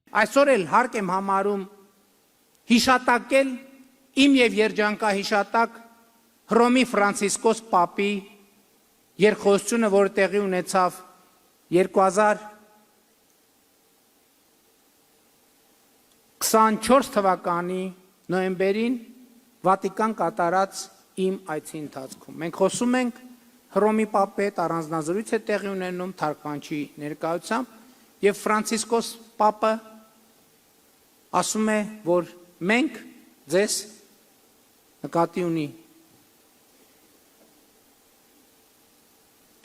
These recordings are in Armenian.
Այսօր էլ հարկ եմ համարում հիշատակել իմ եւ երջանկահիշատակ Հռոմի Ֆրանցիսկոս Պապի երկխոսությունը, որը տեղի ունեցավ 2024 թվականի նոյեմբերին Վատիկան կատարած իմ այցի ընթացքում։ Մենք խոսում ենք Հռոմի Պապի հետ առանձնազրույց է տեղի ունենում թարգմանչի ներկայությամբ եւ Ֆրանցիսկոս Պապը ասում է, որ մենք ձեզ նկատի ունի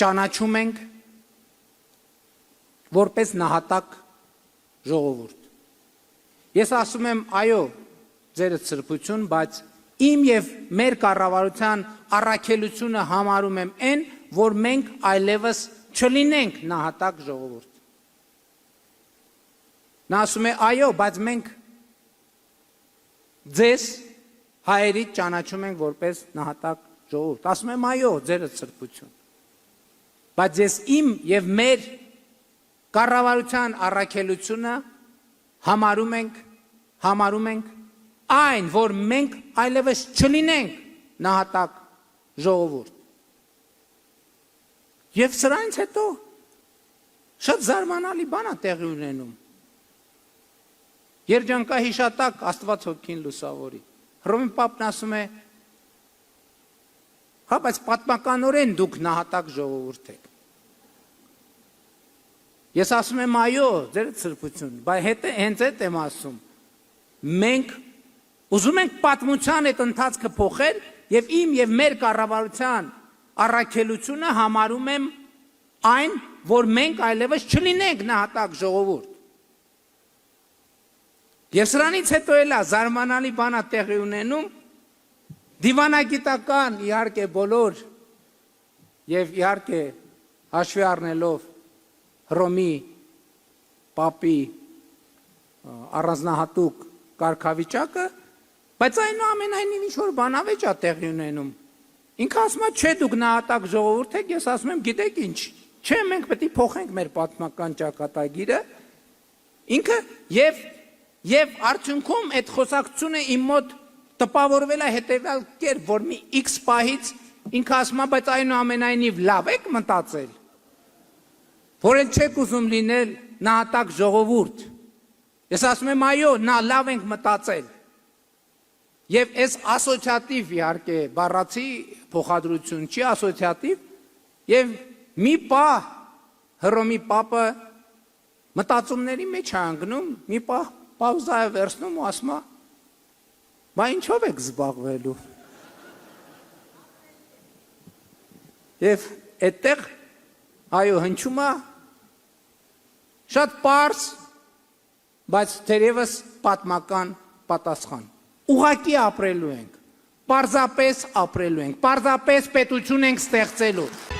ճանաչում ենք որպես նահատակ ժողովուրդ։ Ես ասում եմ, այո, ձերդ սրբություն, բայց իմ եւ մեր կառավարության առաքելությունը համարում եմ այն, որ մենք այլևս չլինենք նահատակ ժողովուրդ։ Նա ասում է, այո, բայց մենք ձեզ հայերից ճանաչում ենք որպես նահատակ ժողովուրդ։ Ասում եմ, այո, ձերդ սրբություն։ Բայց ես իմ եւ մեր կառավարության առաքելությունը համարում ենք այն, որ մենք այլևս չլինենք նահատակ ժողովուրդ։ Եվ սրանից հետո շատ զարմանալի բան է տեղի ունենում։ Երջանկահիշատակ Աստված հոգին լուսավորի։ Հռոմի Պապն ասում է, հա, բայց պատմականորեն դուք նահատակ ժողովուրդ եք։ Ես ասում եմ, այո, ձերդ սրբություն, բայց հենց այդ եմ ասում։ Մենք ուզում ենք պատմության այդ ընթացքը փոխել եւ իմ եւ մեր կառավարության առաքելությունը համարում եմ այն, որ մենք այլևս չլինենք նահատակ ժողովուրդ։ Եվ սրանից հետո էլա զարմանալի բան է տեղի ունենում, դիվանագիտական իհարկե բոլոր եւ իհարկե հաշվի առնելով Հռոմի Պապի առանձնահատուկ կարգավիճակը, բայց այնուամենայնիվ ինչ-որ բանավեճ է տեղի ունենում։ Ինքը ասում է, չէ, դուք նահատակ ժողովուրդ եք, ես ասում եմ, գիտեք ինչ, չէ, մենք պետք է փոխենք մեր պատմական ճակատագիրը, ինքը եւ արդյունքում այդ խոսակցությունը իմ մոտ տպավորվել է հետեւյալ կերպ, որ մի X պահից ինքը ասում է, բայց այնուամենայնիվ լավ եք մտածել, որ էլ չեք ուզում լինել նահատակ ժողովուրդ։ Ես ասում եմ, այո, լավ ենք մտածել։ Եվ այս ասոցիատիվ իհարկե բառացի փոխադրություն չի ասոցիատիվ, եւ մի պահ Հռոմի Պապը մտածումների մեջ է ընկնում, մի պահ պաուզա է վերցնում ու ասում է, բա ինչով եք զբաղվելու։ Եվ այդտեղ այո հնչում է շատ պարզ, բայց թերևս պատմական պատասխան։ Ուղղակի ապրելու ենք, պարզապես ապրելու ենք, պարզապես պետություն ենք ստեղծելու։